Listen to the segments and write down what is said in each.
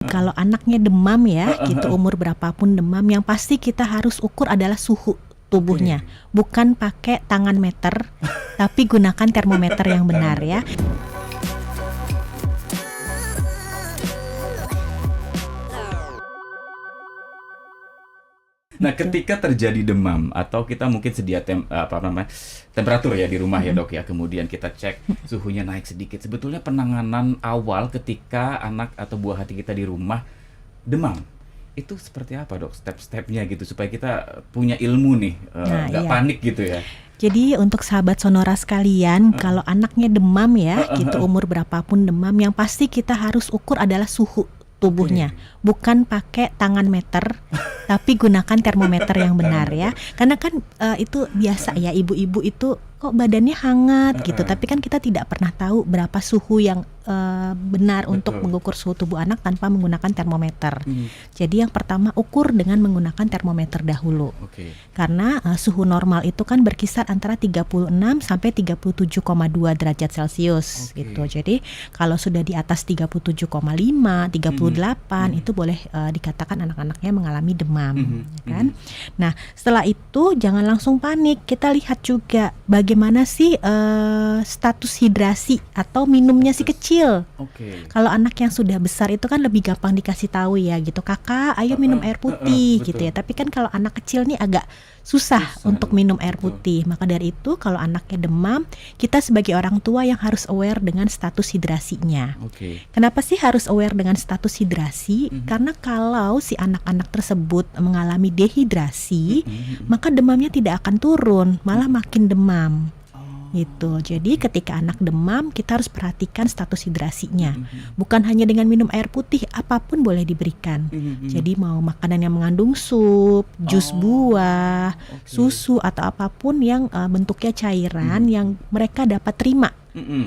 kalau anaknya demam ya, gitu umur berapapun demam, yang pasti kita harus ukur adalah suhu tubuhnya. Bukan pakai tangan meter, tapi gunakan termometer yang benar ya. Nah, ketika terjadi demam atau kita mungkin sedia temperatur ya di rumah ya dok ya, kemudian kita cek suhunya naik sedikit, sebetulnya penanganan awal ketika anak atau buah hati kita di rumah demam itu seperti apa dok, step-stepnya gitu supaya kita punya ilmu nih, nggak panik gitu ya. Jadi untuk sahabat Sonora sekalian, kalau anaknya demam ya, gitu umur berapapun demam, yang pasti kita harus ukur adalah suhu tubuhnya, bukan pakai tangan meter, tapi gunakan termometer yang benar ya. Karena kan itu biasa ya, ibu-ibu itu kok badannya hangat gitu, tapi kan kita tidak pernah tahu berapa suhu yang benar untuk mengukur suhu tubuh anak tanpa menggunakan termometer. Jadi yang pertama ukur dengan menggunakan termometer dahulu. Karena suhu normal itu kan berkisar antara 36 sampai 37,2 derajat Celcius gitu. Jadi kalau sudah di atas 37,5, 38 itu boleh dikatakan anak-anaknya mengalami demam, kan? Nah, setelah itu jangan langsung panik. Kita lihat juga bagaimana sih status hidrasi atau minumnya si kecil. Kalau anak yang sudah besar itu kan lebih gampang dikasih tahu ya gitu, kakak ayo minum air putih gitu ya. Tapi kan kalau anak kecil nih agak susah untuk minum air putih. Maka dari itu kalau anaknya demam, kita sebagai orang tua yang harus aware dengan status hidrasinya. Kenapa sih harus aware dengan status hidrasi? Karena kalau si anak-anak tersebut mengalami dehidrasi, maka demamnya tidak akan turun, malah makin demam. Gitu. Jadi ketika anak demam, kita harus perhatikan status hidrasinya. Bukan hanya dengan minum air putih, apapun boleh diberikan. Jadi mau makanan yang mengandung sup, jus buah, susu atau apapun yang bentuknya cairan yang mereka dapat terima.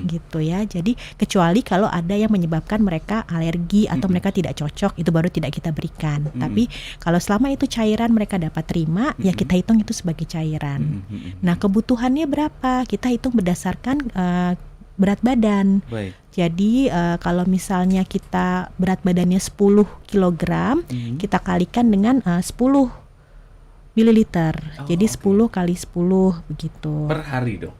Gitu ya. Jadi kecuali kalau ada yang menyebabkan mereka alergi atau mereka tidak cocok, itu baru tidak kita berikan. Tapi kalau selama itu cairan mereka dapat terima, ya kita hitung itu sebagai cairan. Nah, kebutuhannya berapa? Kita hitung berdasarkan berat badan. Jadi kalau misalnya kita berat badannya 10 kg, kita kalikan dengan 10 mililiter. Jadi 10 kali 10 begitu. Per hari dong?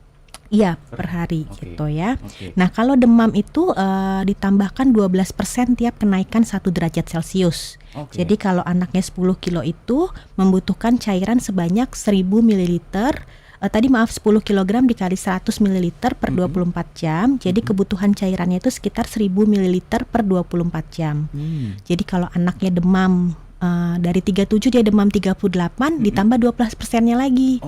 Iya, per hari gitu ya. Nah, kalau demam itu ditambahkan 12% tiap kenaikan 1 derajat Celcius. Jadi kalau anaknya 10 kilo itu membutuhkan cairan sebanyak 1000 ml. Tadi maaf 10 kg dikali 100 ml per 24 jam. Jadi kebutuhan cairannya itu sekitar 1000 ml per 24 jam. Jadi kalau anaknya demam dari 37 dia demam 38, ditambah 12%-nya lagi.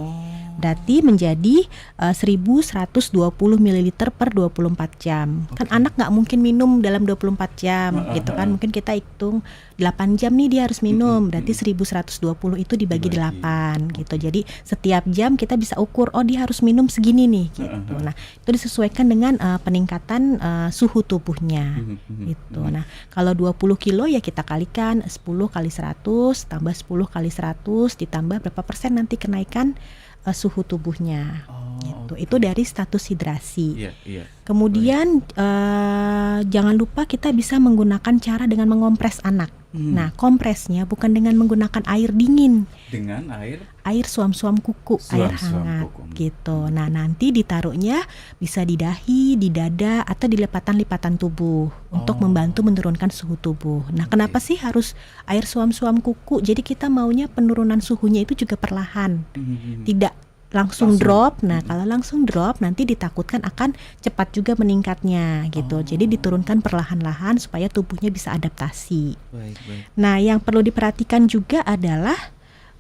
Berarti menjadi 1120 ml per 24 jam. Kan anak nggak mungkin minum dalam 24 jam gitu kan. Mungkin kita hitung 8 jam nih dia harus minum. Berarti 1120 itu dibagi 8 gitu. Jadi setiap jam kita bisa ukur, oh dia harus minum segini nih gitu. Nah, itu disesuaikan dengan peningkatan suhu tubuhnya gitu. Nah, kalau 20 kilo ya kita kalikan 10 kali 100 tambah 10 kali 100 ditambah berapa persen nanti kenaikan suhu tubuhnya gitu. Itu dari status hidrasi. Kemudian jangan lupa kita bisa menggunakan cara dengan mengompres anak. Nah, kompresnya bukan dengan menggunakan air dingin. Dengan air suam-suam kuku, air hangat gitu. Nah, nanti ditaruhnya bisa di dahi, di dada atau di lipatan-lipatan tubuh untuk membantu menurunkan suhu tubuh. Nah, kenapa sih harus air suam-suam kuku? Jadi kita maunya penurunan suhunya itu juga perlahan. Tidak langsung drop. Nah, kalau langsung drop nanti ditakutkan akan cepat juga meningkatnya gitu. Jadi diturunkan perlahan-lahan supaya tubuhnya bisa adaptasi. Nah, yang perlu diperhatikan juga adalah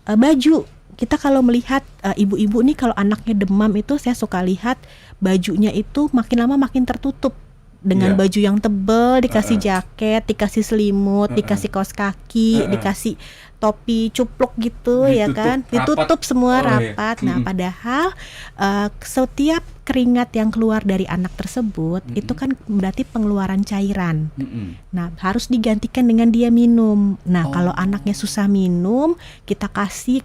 baju. Kita kalau melihat ibu-ibu nih kalau anaknya demam itu saya suka lihat bajunya itu makin lama makin tertutup. Dengan baju yang tebal, dikasih jaket, dikasih selimut, dikasih kaos kaki, dikasih topi cupluk gitu ya Ditutup kan, rapat. ditutup semua Oh, iya. rapat. Nah, padahal setiap keringat yang keluar dari anak tersebut itu kan berarti pengeluaran cairan. Nah, harus digantikan dengan dia minum. Nah, kalau anaknya susah minum, kita kasih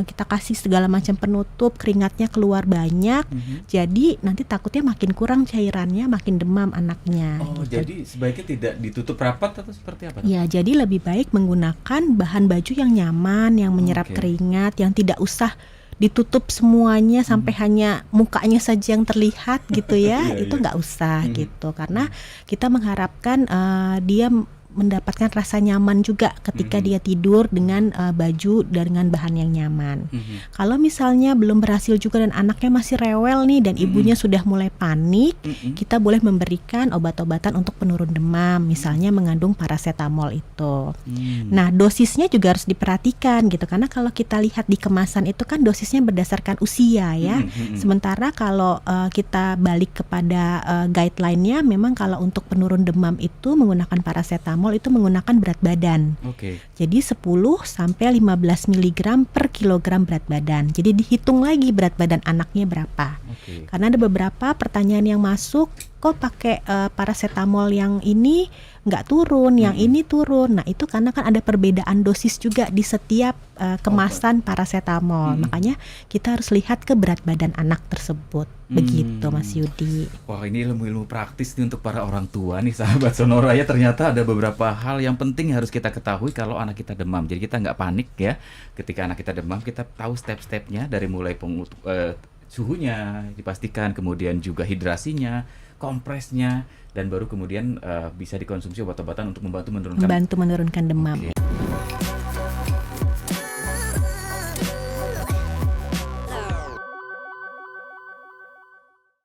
kita kasih segala macam penutup, keringatnya keluar banyak. Jadi nanti takutnya makin kurang cairannya, makin demam anaknya. Oh, gitu. jadi sebaiknya tidak ditutup rapat atau seperti apa? Ya, jadi lebih baik menggunakan bahan baju yang nyaman, yang menyerap Oke. keringat, yang tidak usah ditutup semuanya sampai hanya mukanya saja yang terlihat gitu ya. Iya, Itu iya. nggak usah gitu, karena kita mengharapkan dia mendapatkan rasa nyaman juga ketika dia tidur dengan baju dengan bahan yang nyaman. Kalau misalnya belum berhasil juga dan anaknya masih rewel nih dan ibunya sudah mulai panik, kita boleh memberikan obat-obatan untuk penurun demam, misalnya mengandung paracetamol itu. Nah, dosisnya juga harus diperhatikan gitu, karena kalau kita lihat di kemasan itu kan dosisnya berdasarkan usia ya. Sementara kalau kita balik kepada guideline-nya, memang kalau untuk penurun demam itu menggunakan paracetamol itu menggunakan berat badan. Oke. Jadi 10 sampai 15 mg per kilogram berat badan. Jadi dihitung lagi berat badan anaknya berapa. Oke. Karena ada beberapa pertanyaan yang masuk, kok pakai paracetamol yang ini nggak turun, yang ini turun. Nah, itu karena kan ada perbedaan dosis juga di setiap kemasan paracetamol. Makanya kita harus lihat ke berat badan anak tersebut. Begitu, Mas Yudi. Wah, ini ilmu-ilmu praktis nih untuk para orang tua nih, sahabat Sonora ya. Ternyata ada beberapa hal yang penting yang harus kita ketahui kalau anak kita demam. Jadi kita nggak panik ya. Ketika anak kita demam, kita tahu step-stepnya dari mulai suhunya dipastikan, kemudian juga hidrasinya, kompresnya, dan baru kemudian bisa dikonsumsi obat-obatan untuk membantu menurunkan Membantu menurunkan demam. Oke.